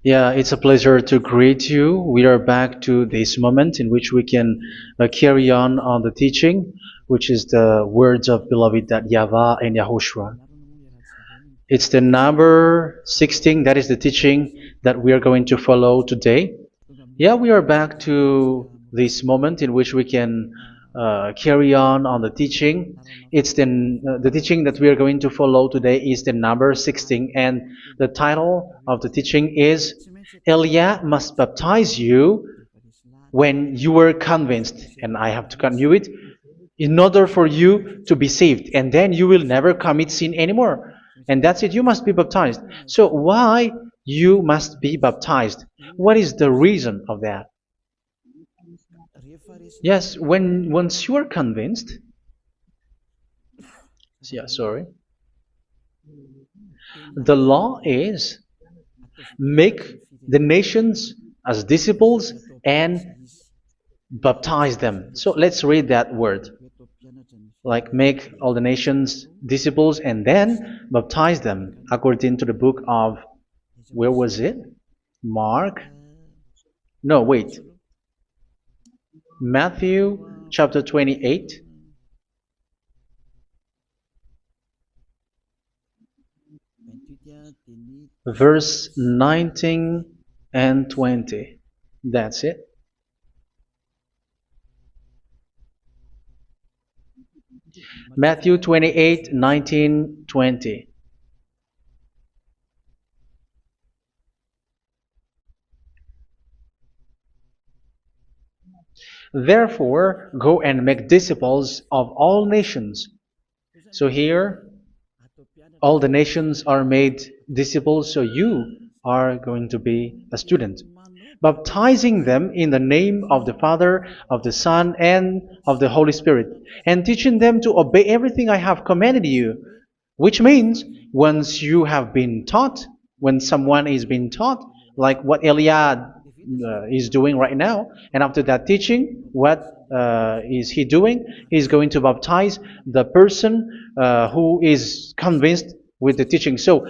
Yeah, it's a pleasure to greet you. We are back to this moment in which we can carry on the teaching, which is the words of beloved that YAHVAH and YAHOSHUA. It's the number 16, that is the teaching that we are going to follow today. Yeah, we are back to this moment in which we can carry on the teaching. It's the teaching that we are going to follow today is the number 16, and the title of the teaching is Elia must baptize you when you were convinced, and I have to continue it, in order for you to be saved, and then you will never commit sin anymore. And that's it, you must be baptized. So why you must be baptized? What is the reason of that? Yes, when once you are convinced, yeah, sorry, the law is make the nations as disciples and baptize them. So let's read that word. Like make all the nations disciples and then baptize them according to the book of, where was it? Mark? No, wait. Matthew chapter 28. Verse 19 and 20. That's it. Matthew 28, 19, 20. Therefore, go and make disciples of all nations. So here, all the nations are made disciples, so you are going to be a student. Baptizing them in the name of the Father, of the Son, and of the Holy Spirit, and teaching them to obey everything I have commanded you. Which means, once you have been taught, when someone is being taught, like what Elia is doing right now, and after that teaching, what is he doing? He's going to baptize the person who is convinced with the teaching. So,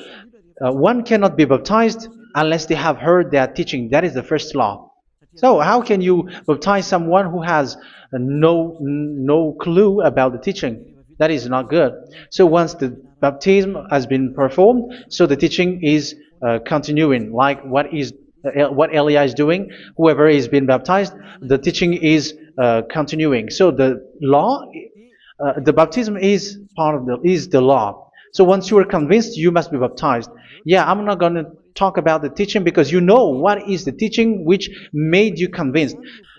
one cannot be baptized unless they have heard that teaching. That is the first law. So how can you baptize someone who has no clue about the teaching? That is not good. So once the baptism has been performed, so the teaching is continuing, like what Elia is doing. Whoever is being baptized, the teaching is continuing. So the law, the baptism is part of the law. So once you are convinced, you must be baptized. Yeah, I'm not going to talk about the teaching because you know what is the teaching which made you convinced.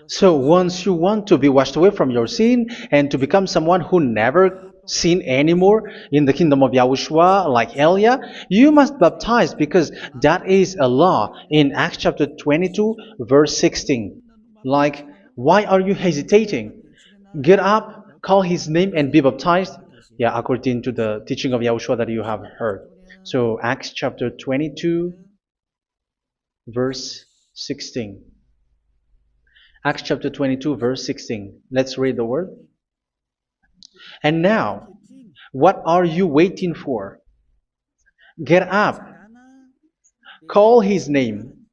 So once you want to be washed away from your sin and to become someone who never sin anymore in the kingdom of Yahushua, like Elia, you must baptize because that is a law in Acts chapter 22, verse 16. Like, why are you hesitating? Get up, call his name, and be baptized. Yeah, according to the teaching of Yahushua that you have heard. So Acts chapter 22, verse 16. Acts chapter 22, verse 16. Let's read the word. And now, what are you waiting for? Get up, call his name,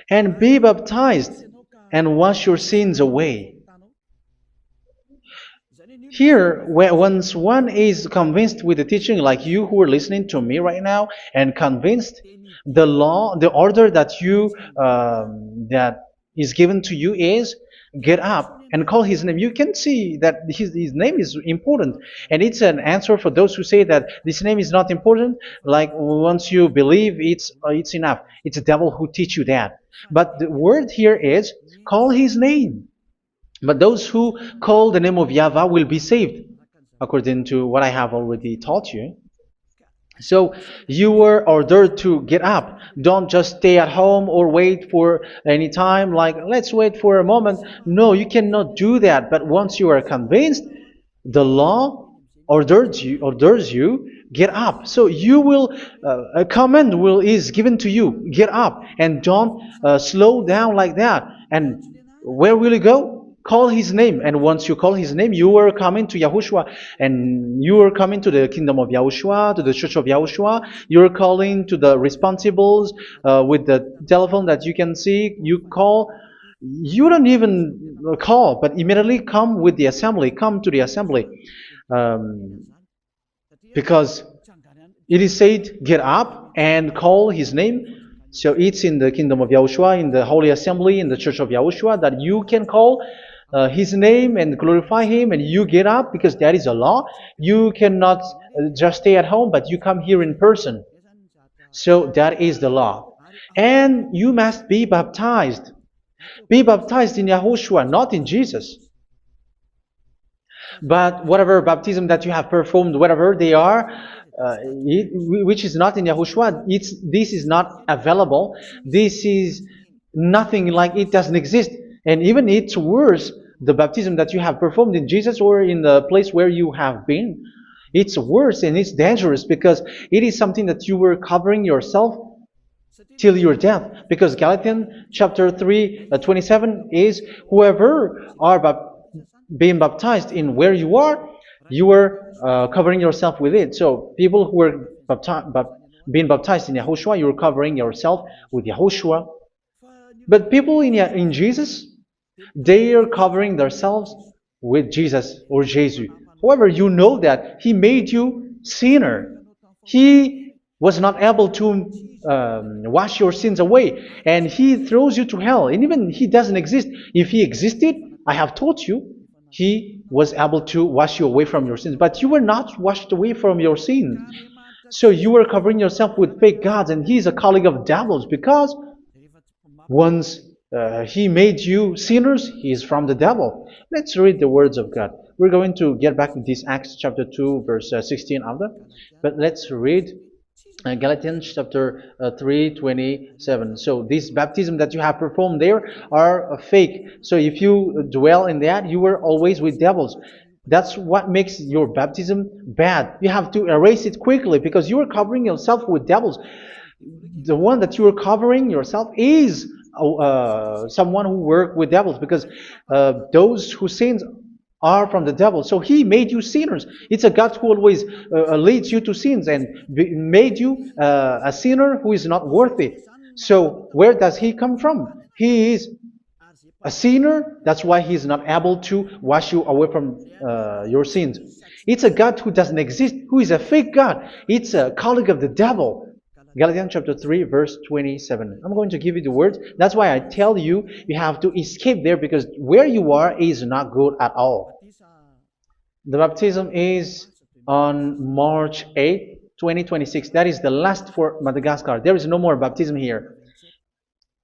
and be baptized, and wash your sins away. Here, once one is convinced with the teaching, like you who are listening to me right now, and convinced, the law, the order that that is given to you is get up and call his name. You can see that his name is important, and it's an answer for those who say that this name is not important. Like once you believe, it's enough. It's the devil who teach you that. But the word here is call his name. But those who call the name of YAHVAH will be saved, according to what I have already taught you. So you were ordered to get up. Don't just stay at home or wait for any time, like let's wait for a moment. No, you cannot do that. But once you are convinced, the law orders you get up. So you will a command is given to you. Get up and don't slow down like that. And where will you go? Call his name, and once you call his name, you are coming to Yahushua, and you are coming to the kingdom of Yahushua, to the church of Yahushua. You're calling to the responsibles with the telephone that you can see. You call. You don't even call, but immediately come with the assembly. Come to the assembly, um, because it is said, get up and call his name. So it's in the kingdom of Yahushua, in the holy assembly, in the church of Yahushua, that you can call his name and glorify him, and you get up, because that is a law. You cannot just stay at home, but you come here in person. So that is the law. And you must be baptized. Be baptized in Yahushua, not in Jesus. But whatever baptism that you have performed, whatever they are, which is not in Yahushua, this is not available. This is nothing, like it doesn't exist. And even it's worse, the baptism that you have performed in Jesus or in the place where you have been. It's worse and it's dangerous, because it is something that you were covering yourself till your death. Because Galatians chapter 3, 27 is, whoever are being baptized in where you are covering yourself with it. So people who are being baptized in Yahushua, you're covering yourself with Yahushua. But people in Jesus, they are covering themselves with Jesus or Jesus. However, you know that he made you sinner. He was not able to wash your sins away, and he throws you to hell. And even he doesn't exist. If he existed, I have told you, he was able to wash you away from your sins. But you were not washed away from your sins. So you were covering yourself with fake gods, and he is a colleague of devils, because once he made you sinners, he is from the devil. Let's read the words of God. We're going to get back to this Acts chapter 2, verse 16 after. But let's read Galatians chapter 3:27. So this baptism that you have performed there are fake. So if you dwell in that, you were always with devils. That's what makes your baptism bad. You have to erase it quickly, because you are covering yourself with devils. The one that you are covering yourself is someone who works with devils, because those who sin are from the devil. So he made you sinners. It's a God who always leads you to sins, and made you a sinner who is not worthy. So where does he come from? He is a sinner. That's why he is not able to wash you away from your sins. It's a God who doesn't exist, who is a fake God. It's a colleague of the devil. Galatians chapter 3, verse 27. I'm going to give you the words. That's why I tell you, you have to escape there, because where you are is not good at all. The baptism is on March 8, 2026. That is the last for Madagascar. There is no more baptism here.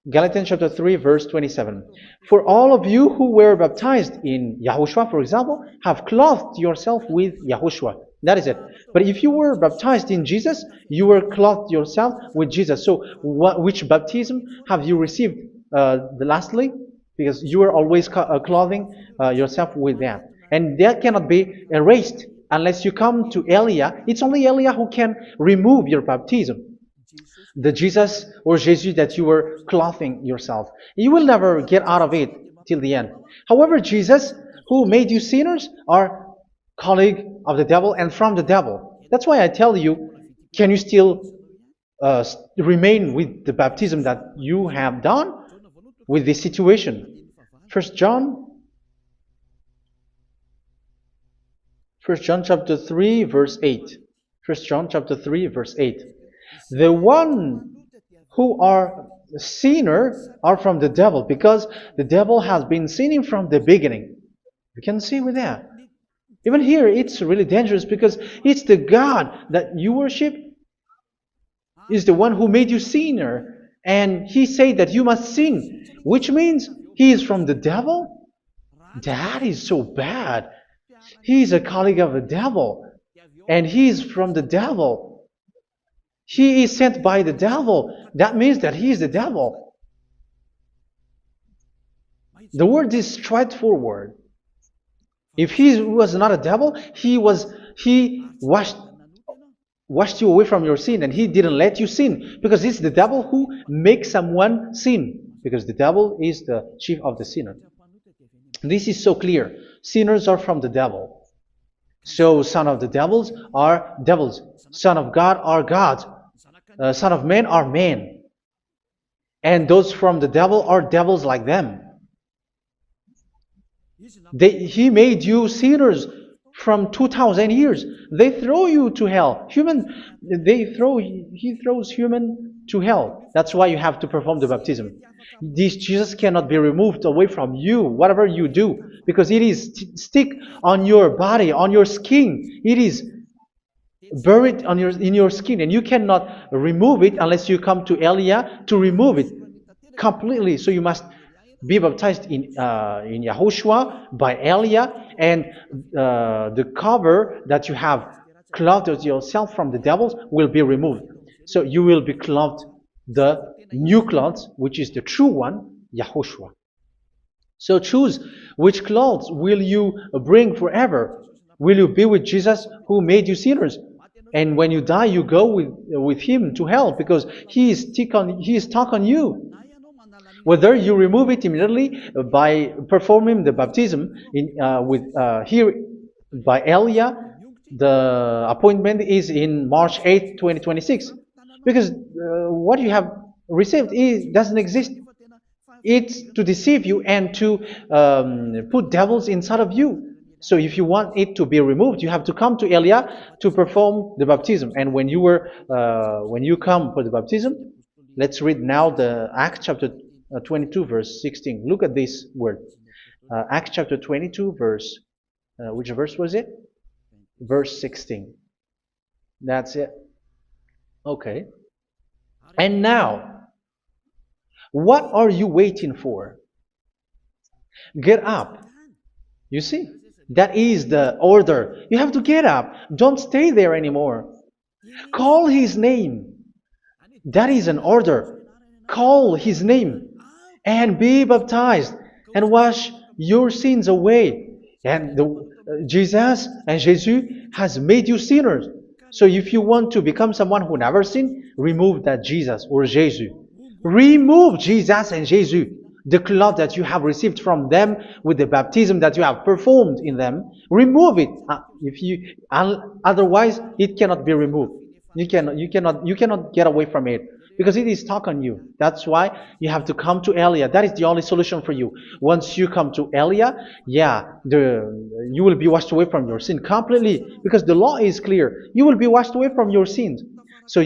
Galatians chapter 3, verse 27. For all of you who were baptized in Yahushua, for example, have clothed yourself with Yahushua. That is it. But if you were baptized in Jesus, you were clothed yourself with Jesus. So which baptism have you received lastly? Because you are always clothing yourself with that. And that cannot be erased unless you come to Elia. It's only Elia who can remove your baptism. The Jesus or Jesus that you were clothing yourself. You will never get out of it till the end. However, Jesus, who made you sinners, are colleague of the devil and from the devil. That's why I tell you, can you still remain with the baptism that you have done with this situation? First John chapter 3, verse 8. First John chapter 3, verse 8. The one who are sinner are from the devil, because the devil has been sinning from the beginning. You can see with that. Even here, it's really dangerous, because it's the God that you worship is the one who made you sinner, and he said that you must sin, which means he is from the devil. That is so bad. He is a colleague of the devil, and he is from the devil. He is sent by the devil. That means that he is the devil. The word is straightforward. If he was not a devil, he washed you away from your sin, and he didn't let you sin, because it's the devil who makes someone sin, because the devil is the chief of the sinner. This is so clear. Sinners are from the devil. So son of the devils are devils. Son of God are gods. Son of men are men. And those from the devil are devils like them. He made you sinners from 2,000 years. They throw you to hell. He throws human to hell. That's why you have to perform the baptism. This Jesus cannot be removed away from you, whatever you do, because it is stick on your body, on your skin. It is buried in your skin, and you cannot remove it unless you come to Elia to remove it completely. So you must be baptized in Yahushua by Elia, and the cover that you have clothed yourself from the devils will be removed. So you will be clothed the new clothes, which is the true one, Yahushua. So choose which clothes will you bring forever. Will you be with Jesus who made you sinners? And when you die, you go with him to hell because he is stuck on you. Whether you remove it immediately by performing the baptism here by Elia, the appointment is in March 8, 2026. Because what you have received doesn't exist. It's to deceive you and to put devils inside of you. So if you want it to be removed, you have to come to Elia to perform the baptism. And when you come for the baptism, let's read now the Acts chapter 22 verse 16. Look at this word. Acts chapter 22 verse, which verse was it? Verse 16. That's it. Okay. And now, what are you waiting for? Get up. You see, that is the order. You have to get up. Don't stay there anymore. Call his name. That is an order. Call his name and be baptized and wash your sins away. And Jesus has made you sinners. So if you want to become someone who never sinned, remove that Jesus or Jesus. Remove Jesus and Jesus, the cloth that you have received from them with the baptism that you have performed in them. Remove it. Otherwise, it cannot be removed. You cannot get away from it because it is stuck on you. That's why you have to come to Elia. That is the only solution for you. Once you come to Elia, you will be washed away from your sin completely because the law is clear. You will be washed away from your sins. So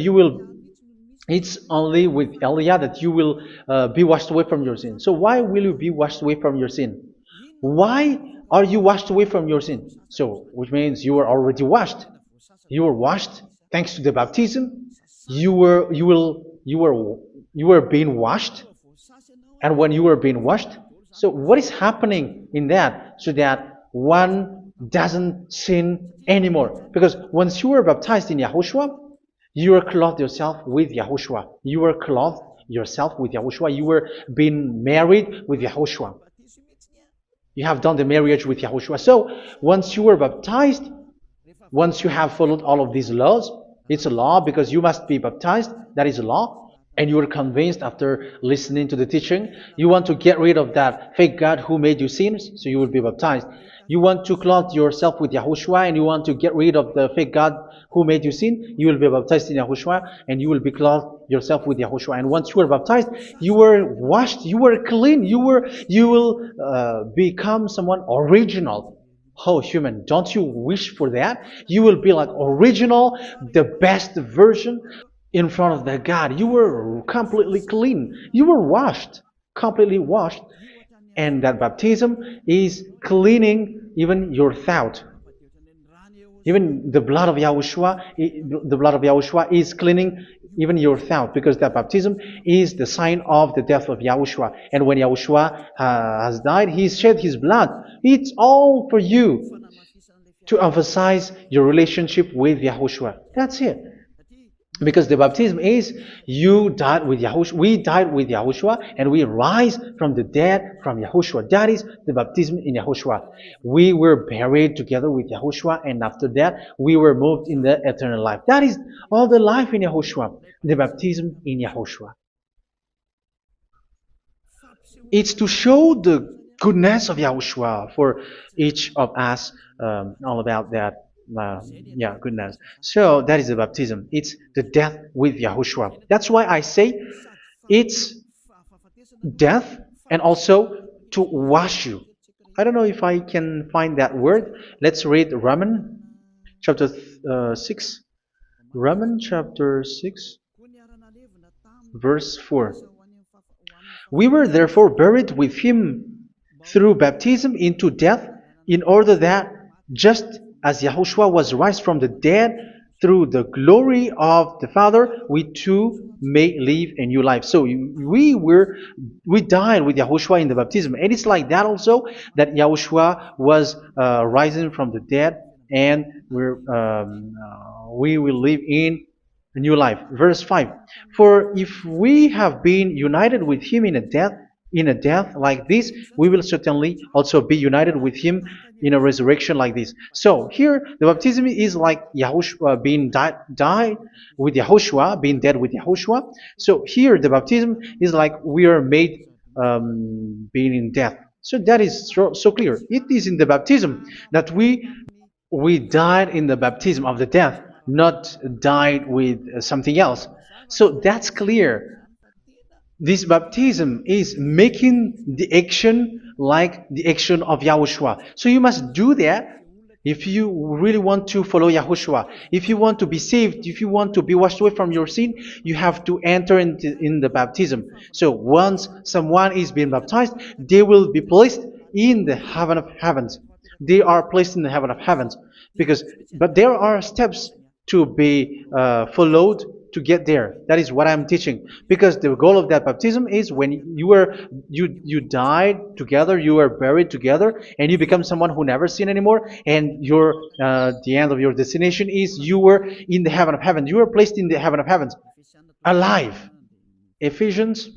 it's only with Elia that you will be washed away from your sin. So why will you be washed away from your sin? Why are you washed away from your sin? So, which means you are already washed. You were washed thanks to the baptism. You were being washed, and when you were being washed, so what is happening in that? So that one doesn't sin anymore. Because once you were baptized in Yahushua, you were clothed yourself with Yahushua. You were clothed yourself with Yahushua. You were being married with Yahushua. You have done the marriage with Yahushua. So once you were baptized, once you have followed all of these laws, it's a law because you must be baptized. That is a law. And you are convinced after listening to the teaching, you want to get rid of that fake God who made you sinners, so you will be baptized. You want to clothe yourself with Yahushua and you want to get rid of the fake God who made you sin, you will be baptized in Yahushua and you will be clothed yourself with Yahushua. And once you are baptized, you were washed, you were clean, you will become someone original. Oh, human, don't you wish for that? You will be like original, the best version in front of the God. You were completely clean. You were washed, completely washed. And that baptism is cleaning even your thought. Even the blood of Yahushua is cleaning even your thought, because that baptism is the sign of the death of Yahushua. And when Yahushua has died, he shed his blood. It's all for you to emphasize your relationship with Yahushua. That's it. Because the baptism is you died with Yahushua, we died with Yahushua, and we rise from the dead from Yahushua. That is the baptism in Yahushua. We were buried together with Yahushua, and after that we were moved in the eternal life. That is all the life in Yahushua, the baptism in Yahushua. It's to show the goodness of Yahushua for each of us, all about that. Yeah, goodness. So that is the baptism. It's the death with Yahushua. That's why I say it's death and also to wash you. I don't know if I can find that word. Let's read Romans chapter 6. Romans chapter 6, verse 4. We were therefore buried with him through baptism into death, in order that, just as Yahushua was raised from the dead through the glory of the Father, we too may live a new life. So we died with Yahushua in the baptism, and it's like that also that Yahushua was rising from the dead, and we will live in a new life. Verse 5. For if we have been united with him in a death like this, we will certainly also be united with him in a resurrection like this. So here the baptism is like Yahushua being died with Yahushua, being dead with Yahushua. So here the baptism is like we are made being in death. So that is so clear. It is in the baptism that we died in the baptism of the death, not died with something else. So that's clear. This baptism is making the action like the action of Yahushua. So you must do that if you really want to follow Yahushua. If you want to be saved, if you want to be washed away from your sin, you have to enter in the baptism. So once someone is being baptized, they will be placed in the heaven of heavens. They are placed in the heaven of heavens, but there are steps to be followed to get there. That is what I'm teaching, because the goal of that baptism is when you died together, you were buried together, and you become someone who never sin anymore, and your the end of your destination is you were in the heaven of heaven. You were placed in the heaven of heavens, alive. Ephesians.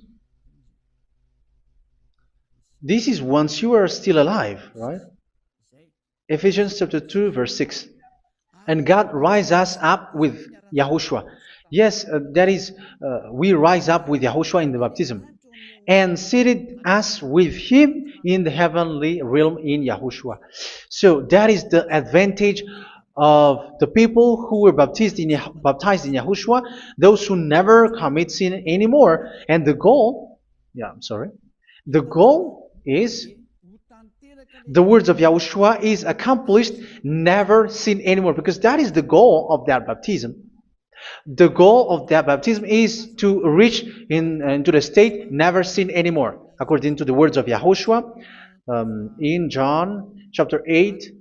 This is once you are still alive, right? Ephesians chapter 2, verse 6. And God rise us up with Yahushua. Yes, that is, we rise up with Yahushua in the baptism. And seated us with him in the heavenly realm in Yahushua. So that is the advantage of the people who were baptized in Yahushua, those who never commit sin anymore. And the goal, the goal is the words of Yahushua is accomplished, never sin anymore, because that is the goal of that baptism. The goal of that baptism is to reach into the state never sin anymore, according to the words of Yahushua in John chapter 8,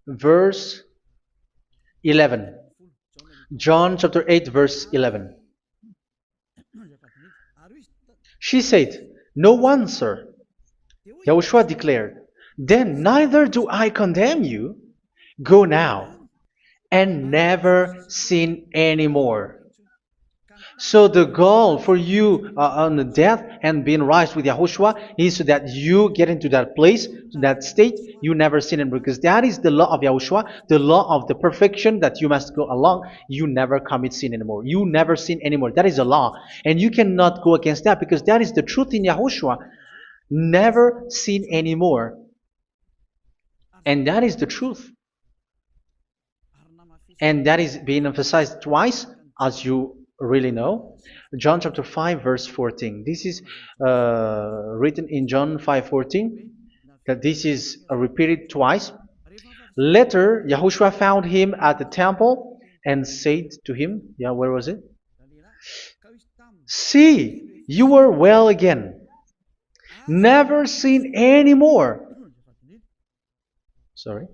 verse 11. John chapter 8, verse 11. She said, "No one, sir." Yahushua declared, "Then neither do I condemn you. Go now and never sin anymore." So the goal for you on the death and being raised with Yahushua is so that you get into that place, that state, you never sin anymore. Because that is the law of Yahushua, the law of the perfection that you must go along. You never commit sin anymore. You never sin anymore. That is a law. And you cannot go against that, because that is the truth in Yahushua. Never sin anymore. And that is the truth. And that is being emphasized twice, as you really know. John chapter 5, verse 14. This is written in John 5:14, that this is repeated twice. Later, Yahushua found him at the temple and said to him, where was it? "See, you are well again. Never sin anymore." Sorry.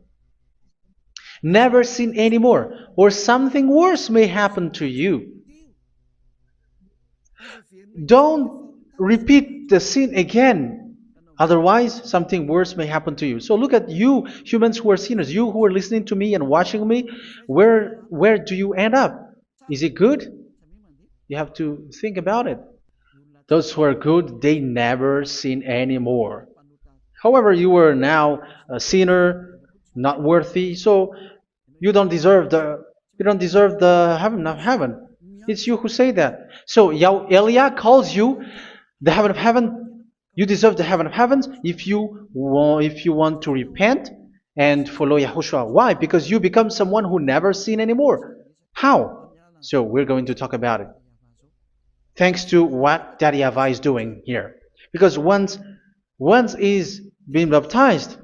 Never sin anymore, or something worse may happen to you. Don't repeat the sin again. Otherwise, something worse may happen to you. So look at you, humans who are sinners, you who are listening to me and watching me. Where do you end up? Is it good? You have to think about it. Those who are good, they never sin anymore. However, you are now a sinner, not worthy, so you don't deserve the heaven of heaven. It's you who say that. So Eliah calls you the heaven of heaven You deserve the heaven of heavens if you want to repent and follow Yahushua. Why? Because you become someone who never sin anymore. How? So we're going to talk about it. Thanks to what Daddy YAHVAH is doing here. Because once he's been baptized,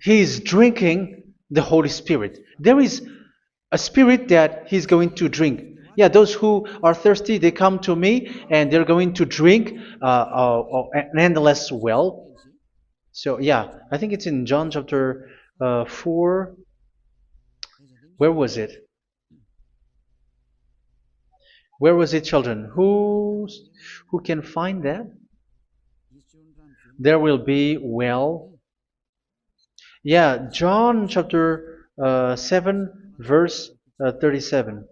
he's drinking the Holy Spirit. There is a spirit that he's going to drink. Yeah, those who are thirsty, they come to me and they're going to drink an endless well. So yeah, I think it's in John chapter 4. Where was it? Where was it, children? Who can find that? There will be well. Yeah, John chapter 7, verse 37.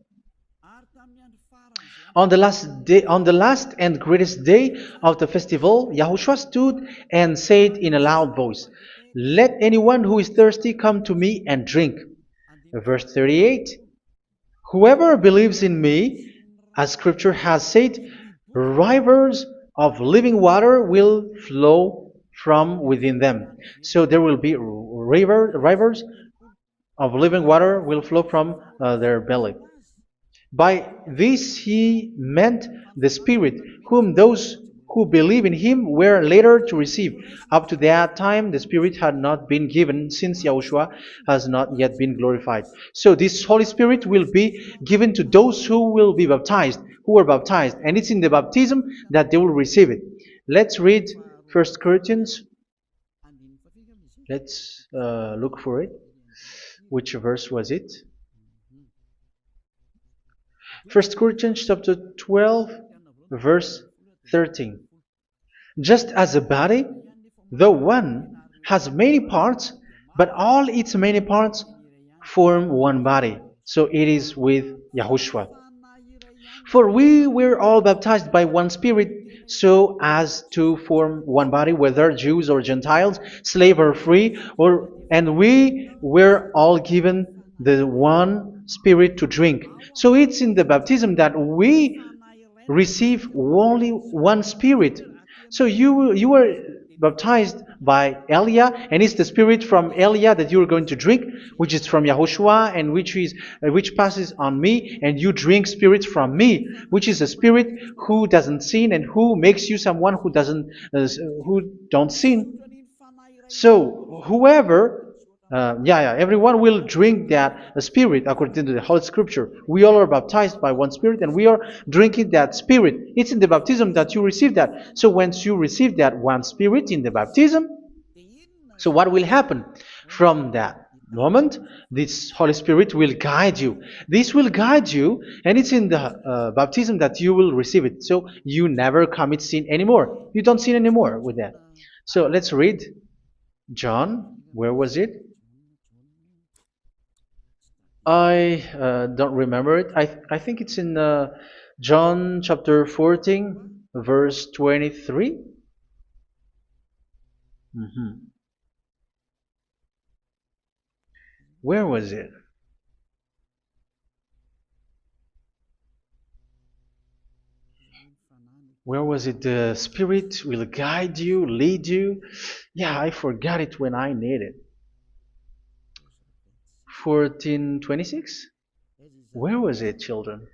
On the last and greatest day of the festival, Yahushua stood and said in a loud voice, "Let anyone who is thirsty come to me and drink." Verse 38. "Whoever believes in me, as Scripture has said, rivers of living water will flow from within them." So there will be rivers of living water will flow from their belly. By this he meant the Spirit, whom those who believe in him were later to receive. Up to that time, the Spirit had not been given, since Yahushua has not yet been glorified. So this Holy Spirit will be given to those who will be baptized, who are baptized, and it's in the baptism that they will receive it. Let's read 1 Corinthians. Let's look for it. Which verse was it? 1 Corinthians chapter 12, verse 13. "Just as a body, though one, has many parts, but all its many parts form one body, so it is with Yahushua. For we were all baptized by one Spirit, so as to form one body, whether Jews or Gentiles, slave or free, and we were all given the one Spirit to drink." So it's in the baptism that we receive only one Spirit. So you were baptized by Elia, and it's the Spirit from Elia that you are going to drink, which is from Yahushua, and which passes on me, and you drink Spirit from me, which is a Spirit who doesn't sin and who makes you someone who don't sin. So whoever everyone will drink that Spirit according to the Holy Scripture. We all are baptized by one Spirit, and we are drinking that Spirit. It's in the baptism that you receive that. So once you receive that one Spirit in the baptism, so what will happen from that moment? This Holy Spirit will guide you. This will guide you, and it's in the baptism that you will receive it. So you never commit sin anymore. You don't sin anymore with that. So let's read John. Where was it? I don't remember it. I think it's in John chapter 14, verse 23. Where was it? Where was it? The Spirit will guide you, lead you. Yeah, I forgot it when I need it. 14:26? Where was it, children?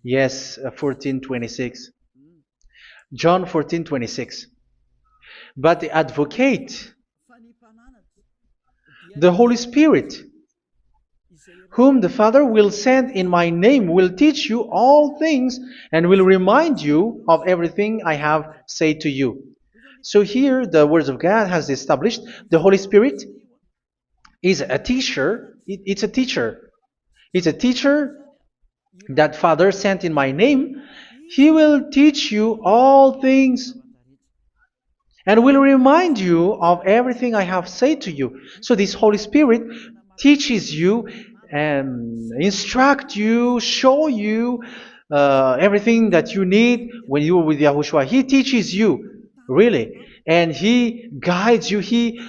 Yes, 14:26. John 14:26. "But the Advocate, the Holy Spirit, whom the Father will send in my name, will teach you all things and will remind you of everything I have said to you." So here the Word of God has established the Holy Spirit is a teacher. It's a teacher. It's a teacher that Father sent in my name. He will teach you all things and will remind you of everything I have said to you. So this Holy Spirit teaches you and instruct you, show you everything that you need when you are with Yahushua. He teaches you, really, and He guides you. He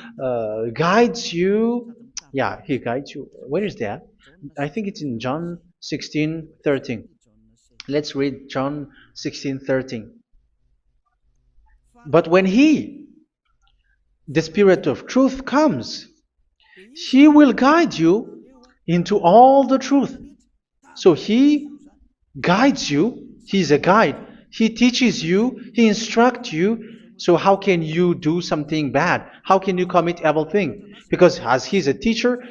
guides you. Yeah, He guides you. Where is that? I think it's in John 16:13. Let's read John 16:13. But when He, the Spirit of truth, comes, He will guide you into all the truth. So He guides you. He's a guide. He teaches you. He instructs you. So how can you do something bad? How can you commit evil thing? Because as He's a teacher,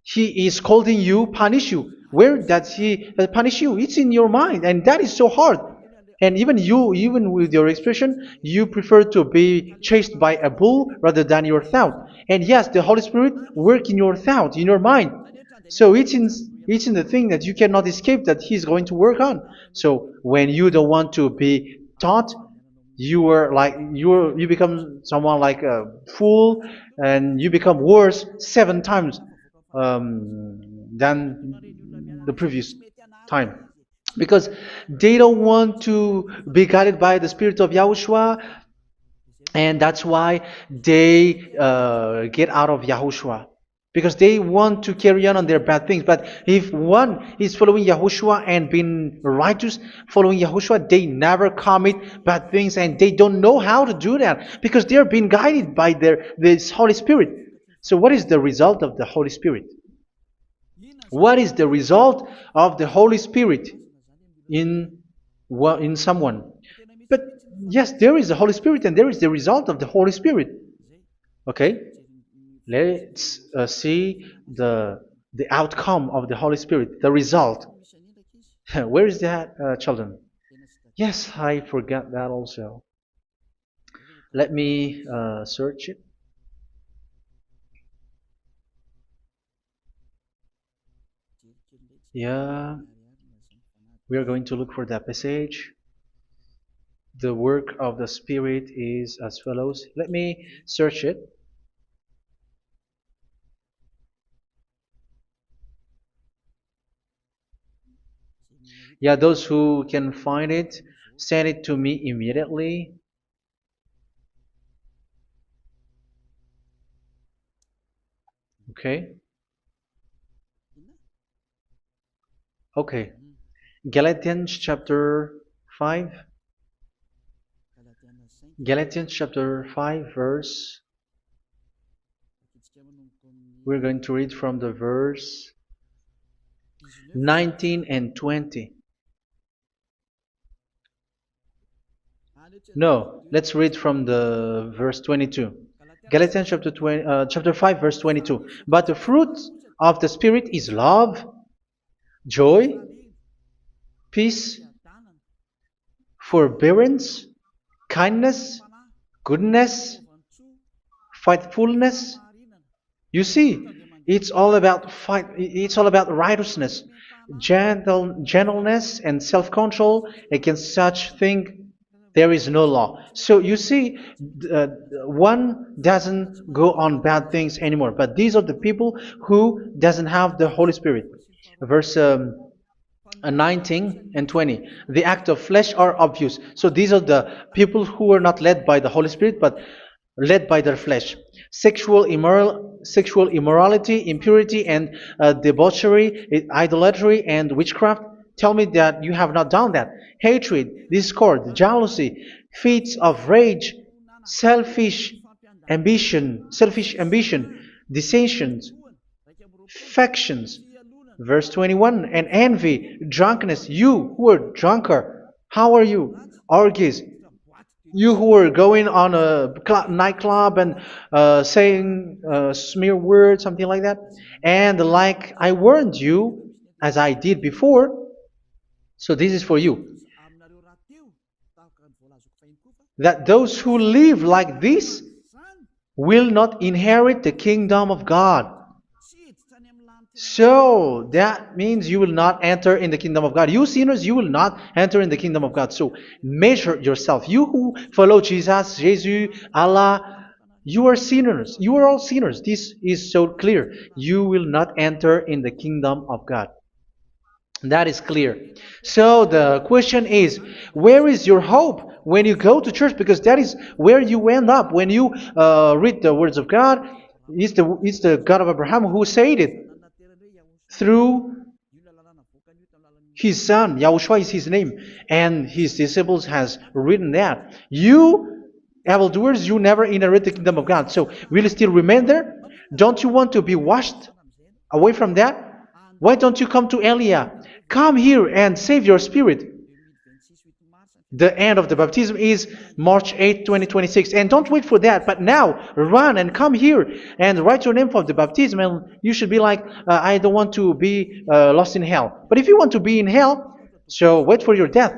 He is scolding you, punish you. Where does He punish you? It's in your mind, and that is so hard. And even you, even with your expression, you prefer to be chased by a bull rather than your thought. And yes, the Holy Spirit work in your thought, in your mind. So it's in the thing that you cannot escape that He's going to work on. So when you don't want to be taught, you become someone like a fool, and you become worse 7 times than the previous time, because they don't want to be guided by the Spirit of Yahushua, and that's why they get out of Yahushua, because they want to carry on their bad things. But if one is following Yahushua and being righteous, following Yahushua, they never commit bad things, and they don't know how to do that because they are being guided by this Holy Spirit. So what is the result of the Holy Spirit? What is the result of the Holy Spirit in someone? But yes, there is the Holy Spirit, and there is the result of the Holy Spirit. Okay, let's see the outcome of the Holy Spirit, the result. Where is that, children? Yes, I forgot that also. Let me search it. Yeah, we are going to look for that passage. The work of the Spirit is as follows. Let me search it. Yeah, those who can find it, send it to me immediately. Okay. Okay. Galatians chapter 5. Galatians chapter 5 verse. We're going to read from the verse 19 and 20. No, let's read from the verse 22. Galatians chapter 5 verse 22. But the fruit of the Spirit is love, joy, peace, forbearance, kindness, goodness, faithfulness. You see, it's all about it's all about righteousness, gentleness, and self-control. Against such thing there is no law. So you see, uh, one doesn't go on bad things anymore. But these are the people who doesn't have the Holy Spirit. Verse 19 and 20. The act of flesh are obvious. So these are the people who are not led by the Holy Spirit, but led by their flesh. Sexual immorality, impurity, and debauchery, idolatry, and witchcraft. Tell me that you have not done that. Hatred, discord, jealousy, fits of rage, selfish ambition, dissensions, factions. Verse 21, and envy, drunkenness. You who are drunker, how are you? Orgies. You who are going on a nightclub and saying smear words, something like that. And like I warned you, as I did before, so this is for you, that those who live like this will not inherit the kingdom of God. So that means you will not enter in the kingdom of God. You sinners, you will not enter in the kingdom of God. So measure yourself. You who follow Jesus, Allah, you are sinners. You are all sinners. This is so clear. You will not enter in the kingdom of God. That is clear. So the question is, where is your hope when you go to church? Because that is where you end up when you read the words of God. It's the God of Abraham who said it through His son, Yahushua is his name, and his disciples has written that. You, evildoers, you never inherit the kingdom of God. So will you still remain there? Don't you want to be washed away from that? Why don't you come to Elia? Come here and save your spirit. The end of the baptism is March 8th, 2026. And don't wait for that, but now run and come here and write your name for the baptism. And you should be like, I don't want to be lost in hell. But if you want to be in hell, so wait for your death.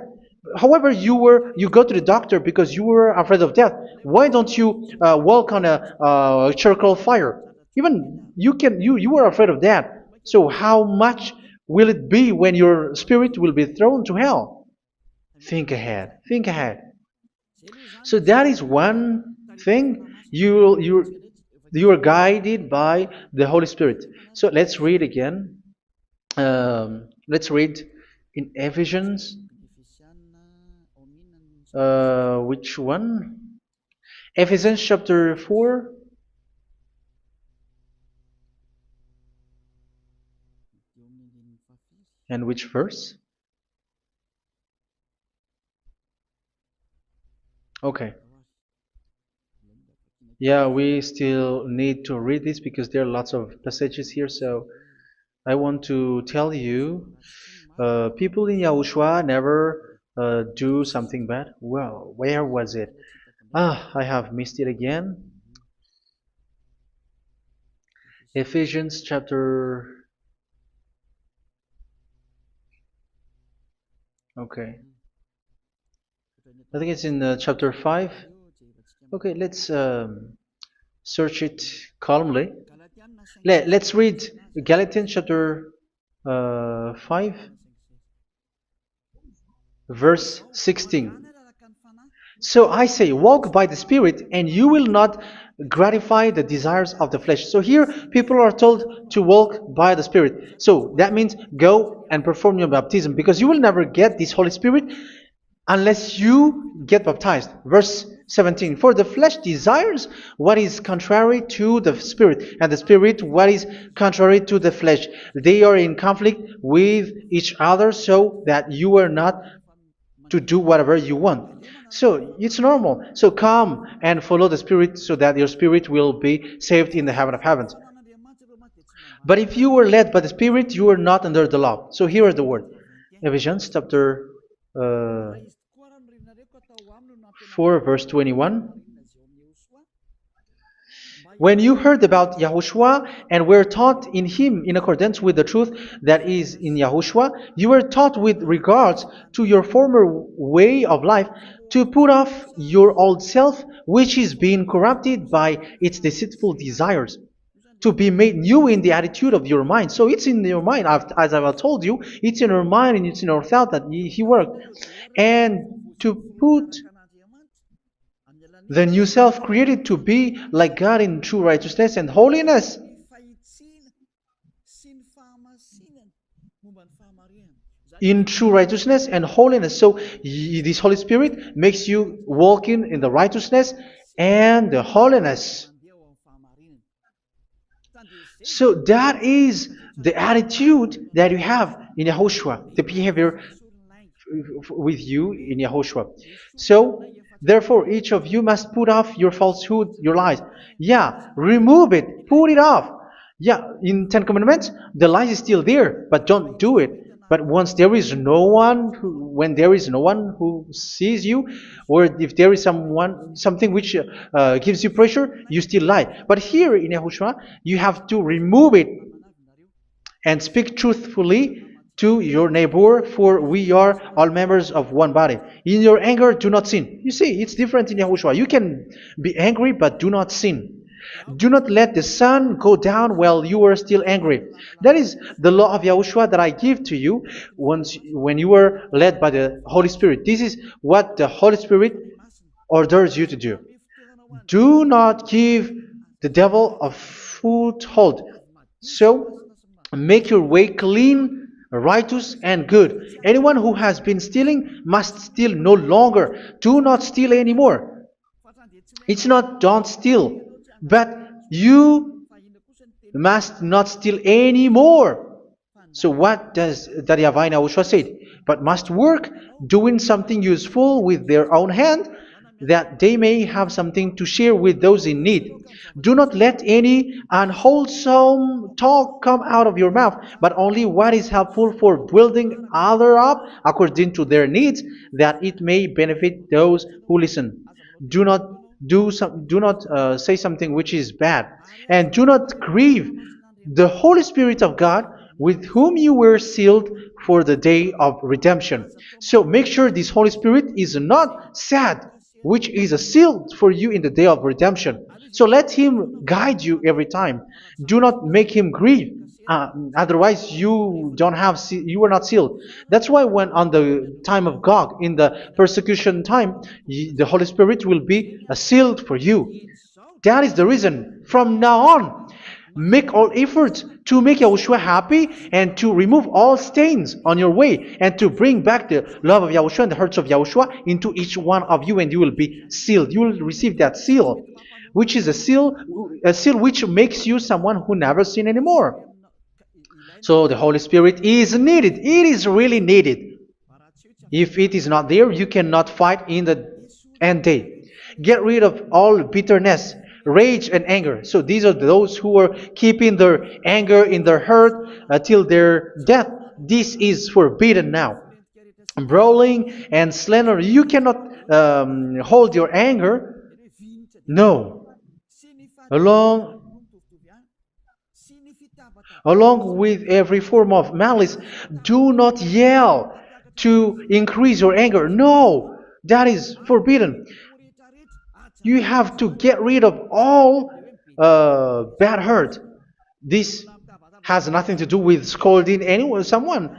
However, you go to the doctor because you were afraid of death. Why don't you walk on a charcoal fire? Even you were afraid of that. So how much will it be when your spirit will be thrown to hell? Think ahead. Think ahead. So that is one thing. You are guided by the Holy Spirit. So let's read again. Let's read in Ephesians. Which one? Ephesians chapter 4. And which verse? Okay. Yeah, we still need to read this because there are lots of passages here. So I want to tell you, people in Yahushua never do something bad. Well, where was it? I have missed it again. Ephesians chapter. Okay. I think it's in chapter 5. Okay, let's search it calmly. Let's read Galatians chapter 5, verse 16. So I say, walk by the Spirit, and you will not gratify the desires of the flesh. So here, people are told to walk by the Spirit. So that means go and perform your baptism, because you will never get this Holy Spirit unless you get baptized. Verse 17. For the flesh desires what is contrary to the Spirit, and the Spirit what is contrary to the flesh. They are in conflict with each other, so that you are not to do whatever you want. So it's normal. So come and follow the Spirit so that your spirit will be saved in the heaven of heavens. But if you were led by the Spirit, you are not under the law. So here are the word. Ephesians chapter 4 verse 21. When you heard about Yahushua and were taught in him in accordance with the truth that is in Yahushua, you were taught with regards to your former way of life to put off your old self, which is being corrupted by its deceitful desires, to be made new in the attitude of your mind. So it's in your mind, as I've told you, it's in your mind and it's in your thought that he worked. And to put the new self created to be like God in true righteousness and holiness. In true righteousness and holiness. So this Holy Spirit makes you walking in the righteousness and the holiness. So that is the attitude that you have in Yahushua, the behavior with you in Yahushua. So therefore, each of you must put off your falsehood, your lies. Yeah, remove it, put it off. Yeah, in Ten Commandments, the lies is still there, but don't do it. But once there is no one, when there is no one who sees you, or if there is something which gives you pressure, you still lie. But here in Yahushua, you have to remove it and speak truthfully to your neighbor, for we are all members of one body. In your anger, do not sin. You see, it's different in Yahushua. You can be angry, but do not sin. Do not let the sun go down while you are still angry. That is the law of Yahushua that I give to you when you were led by the Holy Spirit. This is what the Holy Spirit orders you to do. Do not give the devil a foothold. So, make your way clean, righteous, and good. Anyone who has been stealing must steal no longer. Do not steal anymore. It's not don't steal, but you must not steal anymore. So what does the Yahweh Yahushua say? But must work doing something useful with their own hand, that they may have something to share with those in need. Do not let any unwholesome talk come out of your mouth, but only what is helpful for building other up according to their needs, that it may benefit those who listen. Do not do not say something which is bad, and do not grieve the Holy Spirit of God, with whom you were sealed for the day of redemption. So make sure this Holy Spirit is not sad, which is a seal for you in the day of redemption. So let Him guide you every time. Do not make Him grieve. Otherwise, you don't have you are not sealed. That's why when on the time of God, in the persecution time, the Holy Spirit will be sealed for you. That is the reason. From now on, make all efforts to make Yahushua happy and to remove all stains on your way and to bring back the love of Yahushua and the hearts of Yahushua into each one of you, and you will be sealed. You will receive that seal, which is a seal which makes you someone who never sin anymore. So the Holy Spirit is needed. It is really needed. If it is not there, you cannot fight in the end day. Get rid of all bitterness, rage, and anger. So these are those who are keeping their anger in their heart till their death. This is forbidden now. Brawling and slander. You cannot hold your anger. No. Along with every form of malice, do not yell to increase your anger. No, that is forbidden. You have to get rid of all bad hurt. This has nothing to do with scolding anyone, someone.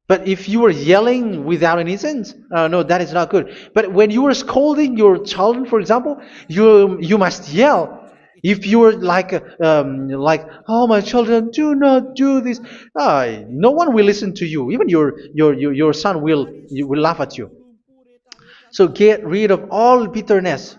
But if you are yelling without any sense, no, that is not good. But when you are scolding your children, for example, you must yell. If you are like, oh, my children, do not do this, no one will listen to you. Even your son will laugh at you. So get rid of all bitterness.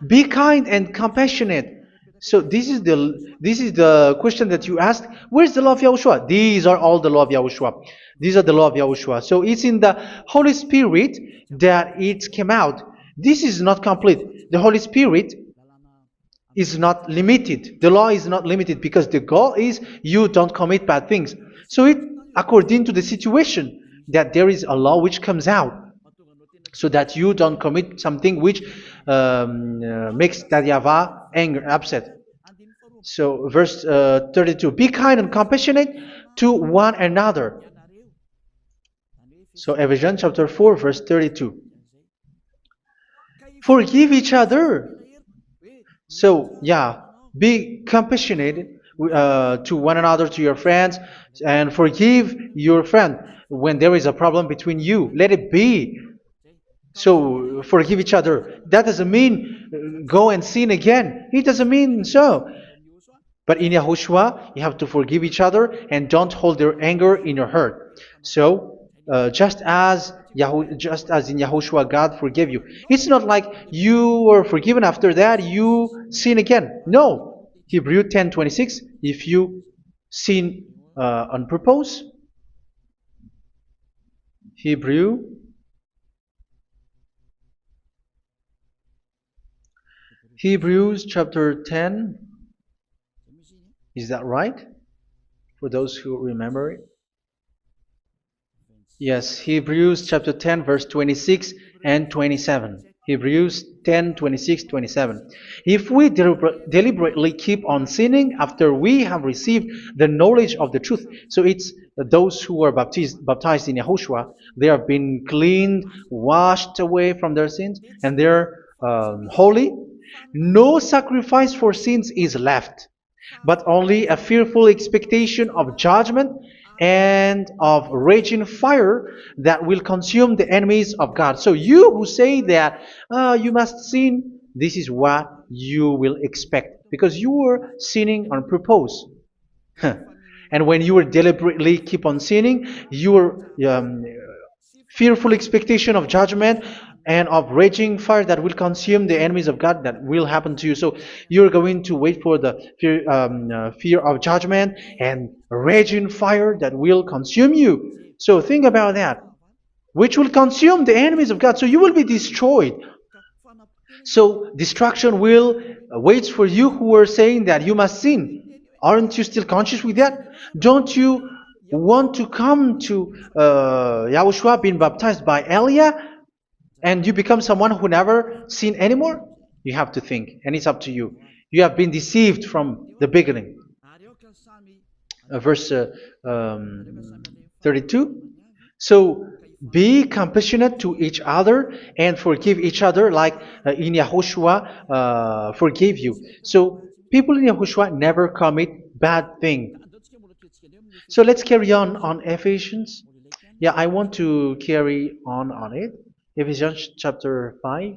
Be kind and compassionate. So this is the question that you asked. Where's the law of Yahushua? These are all the law of Yahushua. These are the law of Yahushua. So it's in the Holy Spirit that it came out. This is not complete. The Holy Spirit is not limited. The law is not limited because the goal is you don't commit bad things. So it according to the situation that there is a law which comes out, so that you don't commit something which makes that YAHVAH angry, upset. So verse 32, be kind and compassionate to one another. So Ephesians chapter 4 verse 32. Forgive each other. So yeah, be compassionate to one another, to your friends, and forgive your friend when there is a problem between you. Let it be. So forgive each other. That doesn't mean go and sin again. It doesn't mean so. But in Yahushua, you have to forgive each other and don't hold your anger in your heart. So just as in Yahushua, God forgave you. It's not like you were forgiven after that you sin again. No. Hebrew 10:26. If you sin on purpose, Hebrews chapter 10. Is that right? For those who remember it? Yes, Hebrews chapter 10 verse 26 and 27. Hebrews 10, 26, 27. If we deliberately keep on sinning after we have received the knowledge of the truth, so it's those who are baptized in Yahushua, they have been cleaned, washed away from their sins, and they're holy. No sacrifice for sins is left, but only a fearful expectation of judgment and of raging fire that will consume the enemies of God. So you who say that you must sin, this is what you will expect, because you were sinning on purpose. And when you deliberately keep on sinning, your fearful expectation of judgment and of raging fire that will consume the enemies of God that will happen to you. So you're going to wait for the fear of judgment and raging fire that will consume you. So think about that, which will consume the enemies of God. So you will be destroyed. So destruction will waits for you who are saying that you must sin. Aren't you still conscious with that? Don't you want to come to Yahushua being baptized by Elia and you become someone who never sinned anymore? You have to think, and it's up to you. You have been deceived from the beginning. Verse 32. So be compassionate to each other and forgive each other like in Yahushua forgave you. So people in Yahushua never commit bad thing. So let's carry on Ephesians. Yeah, I want to carry on it. Ephesians chapter 5.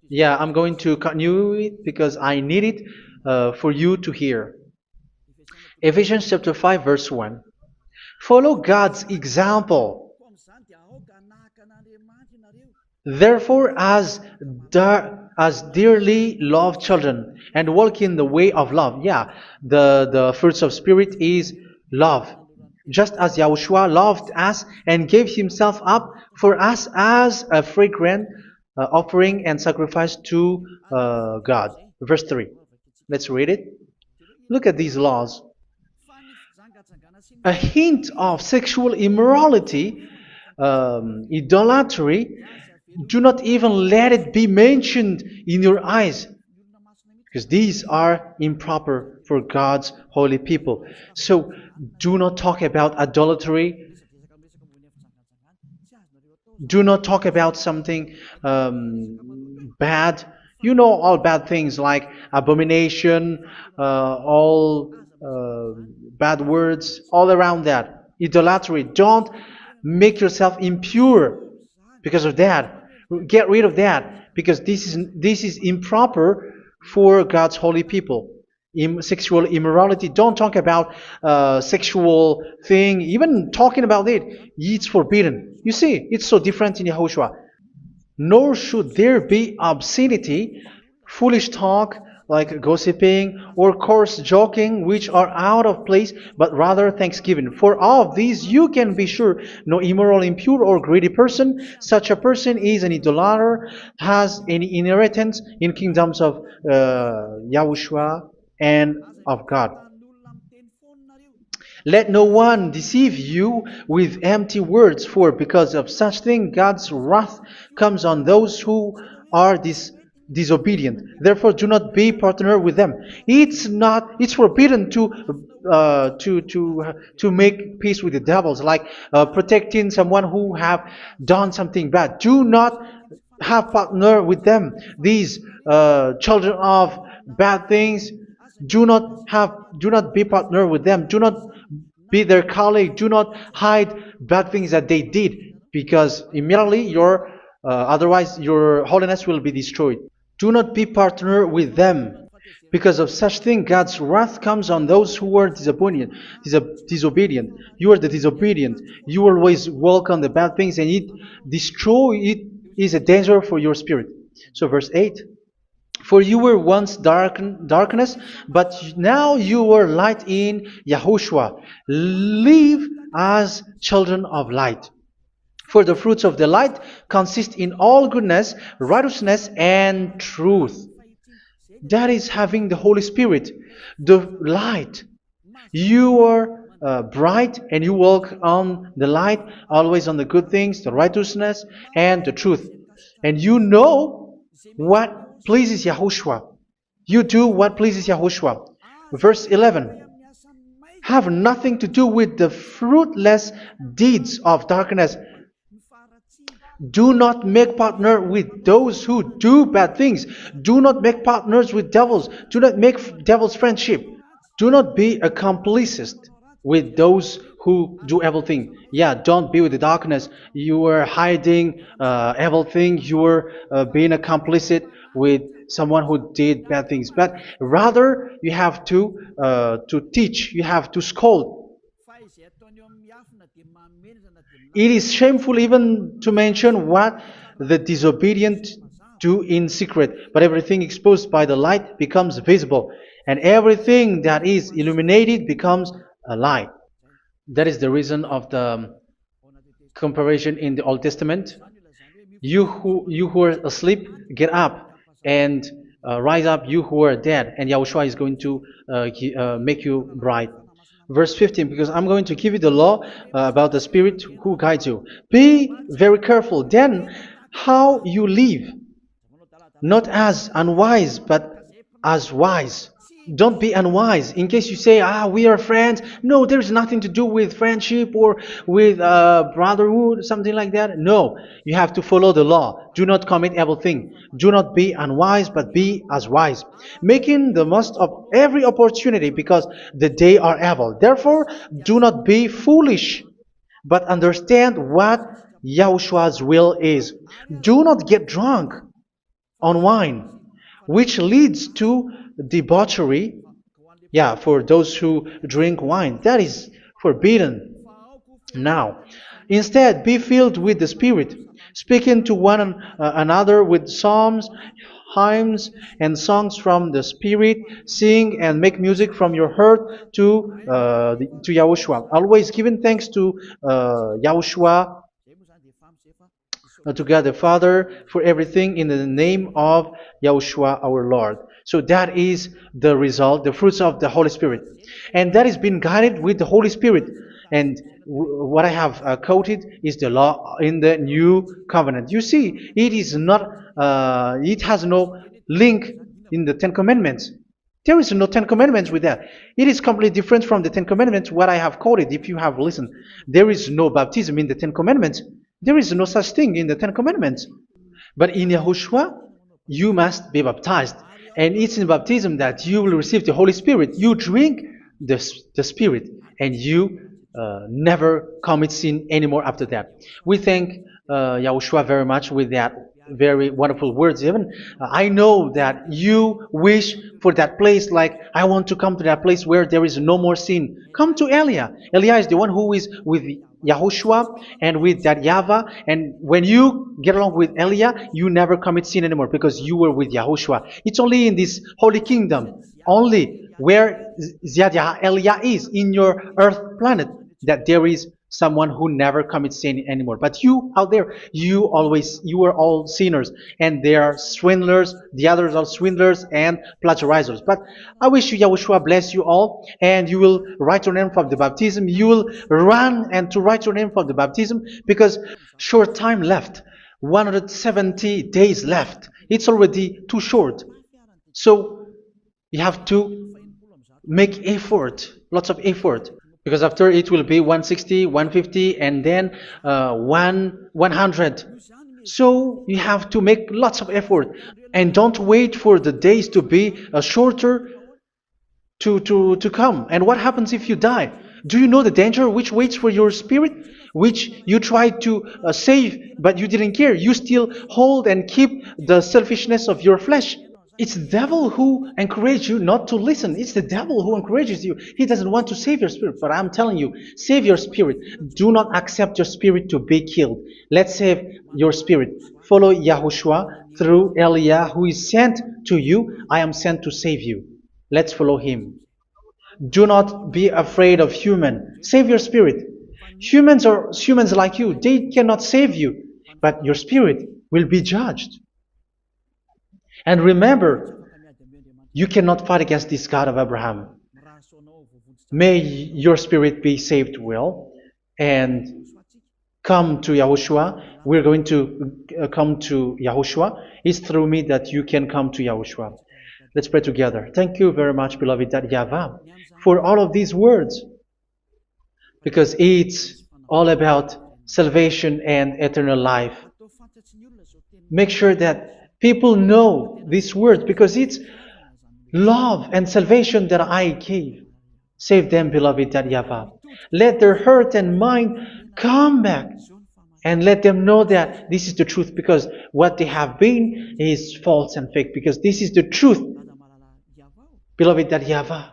Yeah, I'm going to continue it because I need it for you to hear. Ephesians chapter 5 verse 1. Follow God's example. Therefore, as dearly loved children, and walk in the way of love. Yeah, the fruits of spirit is love. Just as Yahushua loved us and gave himself up for us as a fragrant offering and sacrifice to God. Verse 3. Let's read it. Look at these laws. A hint of sexual immorality, idolatry, do not even let it be mentioned in your eyes, because these are improper for God's holy people. So do not talk about idolatry. Do not talk about something bad. You know all bad things like abomination, all bad words, all around that. Idolatry. Don't make yourself impure because of that. Get rid of that because this is improper for God's holy people. Sexual immorality. Don't talk about sexual thing. Even talking about it's forbidden. You see, it's so different in Yahushua. Nor should there be obscenity, foolish talk like gossiping or coarse joking, which are out of place, but rather thanksgiving. For of these you can be sure: no immoral, impure, or greedy person, such a person is an idolater, has any inheritance in kingdoms of Yahushua and of God. Let no one deceive you with empty words, for because of such thing God's wrath comes on those who are disobedient. Therefore, do not be partner with them. It's forbidden to make peace with the devils, like protecting someone who have done something bad. Do not have partner with them. These children of bad things, do not be partner with them. Do not be their colleague. Do not hide bad things that they did, because immediately otherwise your holiness will be destroyed. Do not be partner with them. Because of such thing, God's wrath comes on those who are disobedient. You are the disobedient. You always walk on the bad things, and it is a danger for your spirit. So verse 8. For you were once darkness, but now you are light in Yahushua. Live as children of light. For the fruits of the light consist in all goodness, righteousness, and truth. That is having the Holy Spirit, the light. You are bright and you walk on the light, always on the good things, the righteousness, and the truth. And you know what pleases Yahushua. You do what pleases Yahushua. Verse 11. Have nothing to do with the fruitless deeds of darkness. Do not make partner with those who do bad things. Do not make partners with devils. Do not make devils friendship. Do not be a complicit with those who do evil thing. Yeah, don't be with the darkness. You are hiding evil thing. You are being a complicit with someone who did bad things. But rather, you have to teach. You have to scold. It is shameful even to mention what the disobedient do in secret, but everything exposed by the light becomes visible, and everything that is illuminated becomes a light. That is the reason of the comparison in the Old Testament. You who are asleep, get up and rise up, you who are dead, and Yahushua is going to make you bright. Verse 15, because I'm going to give you the law about the Spirit who guides you. Be very careful then how you live, not as unwise, but as wise. Don't be unwise. In case you say, we are friends. No, there's nothing to do with friendship or with brotherhood, something like that. No, you have to follow the law. Do not commit evil thing. Do not be unwise, but be as wise, making the most of every opportunity because the day are evil. Therefore, do not be foolish, but understand what Yahushua's will is. Do not get drunk on wine, which leads to debauchery. Yeah, for those who drink wine, that is forbidden now. Instead, be filled with the Spirit, speaking to one another with psalms, hymns, and songs from the Spirit. Sing and make music from your heart to Yahushua. Always giving thanks to Yahushua, to God the Father, for everything in the name of Yahushua our Lord. So that is the result, the fruits of the Holy Spirit. And that is being guided with the Holy Spirit. And what I have quoted is the law in the new covenant. You see, it is not, it has no link in the Ten Commandments. There is no Ten Commandments with that. It is completely different from the Ten Commandments, what I have quoted, if you have listened. There is no baptism in the Ten Commandments. There is no such thing in the Ten Commandments. But in Yahushua, you must be baptized. And it's in baptism that you will receive the Holy Spirit. You drink the Spirit, and you never commit sin anymore after that. We thank Yahushua very much with that very wonderful words. Even I know that you wish for that place, like I want to come to that place where there is no more sin. Come to Elia. Elia is the one who is with Yahushua and with that YAHVAH. And when you get along with Elia, you never commit sin anymore because you were with Yahushua. It's only in this holy kingdom, only where Elia is, in your earth planet, that there is someone who never commits sin anymore. But you out there, you are all sinners, and they are swindlers. The others are swindlers and plagiarizers. But I wish you, Yahushua, bless you all, and you will write your name from the baptism. You will run and to write your name from the baptism, because short time left, 170 days left. It's already too short. So you have to make effort, lots of effort, because after it will be 160, 150, and then 100. So you have to make lots of effort, and don't wait for the days to be shorter to come. And what happens if you die? Do you know the danger which waits for your spirit, which you tried to save, but you didn't care? You still hold and keep the selfishness of your flesh. It's the devil who encourages you not to listen. It's the devil who encourages you. He doesn't want to save your spirit. But I'm telling you, save your spirit. Do not accept your spirit to be killed. Let's save your spirit. Follow Yahushua through Elia, who is sent to you. I am sent to save you. Let's follow him. Do not be afraid of human. Save your spirit. Humans are humans like you. They cannot save you. But your spirit will be judged. And remember, you cannot fight against this God of Abraham. May your spirit be saved well and come to Yahushua. We're going to come to Yahushua. It's through me that you can come to Yahushua. Let's pray together. Thank you very much, beloved YAHVAH, for all of these words, because it's all about salvation and eternal life. Make sure that people know these words, because it's love and salvation that I gave. Save them, beloved YAHVAH. Let their heart and mind come back, and let them know that this is the truth, because what they have been is false and fake, because this is the truth. Beloved YAHVAH,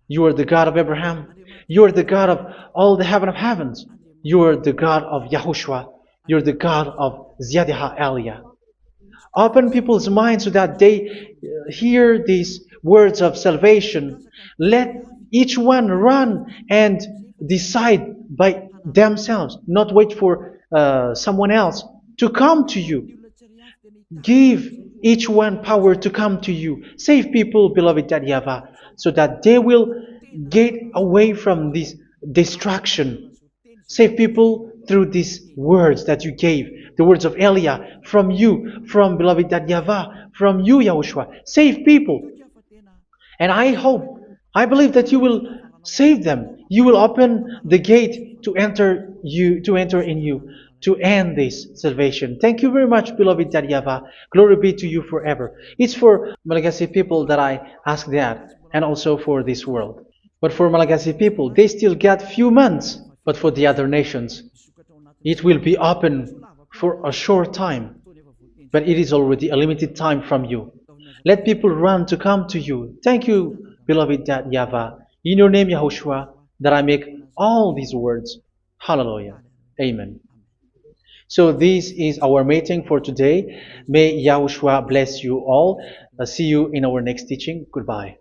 you are the God of Abraham. You are the God of all the heaven of heavens. You're the God of Yahushua. You're the God of Ziyadha Aliyah. Open people's minds so that they hear these words of salvation. Let each one run and decide by themselves, not wait for someone else to come to you. Give each one power to come to you. Save people, beloved Yahavah, so that they will get away from this distraction. Save people through these words that you gave, the words of Elia, from you, from beloved Yahavah, from you, Yahushua. Save people. And I believe that you will save them. You will open the gate to enter in you, to end this salvation. Thank you very much, beloved Yahavah. Glory be to you forever. It's for Malagasy people that I ask that, and also for this world. But for Malagasy people, they still get few months. But for the other nations, it will be open for a short time. But it is already a limited time from you. Let people run to come to you. Thank you, beloved Yahvah. In your name, Yahushua, that I make all these words. Hallelujah. Amen. So this is our meeting for today. May Yahushua bless you all. See you in our next teaching. Goodbye.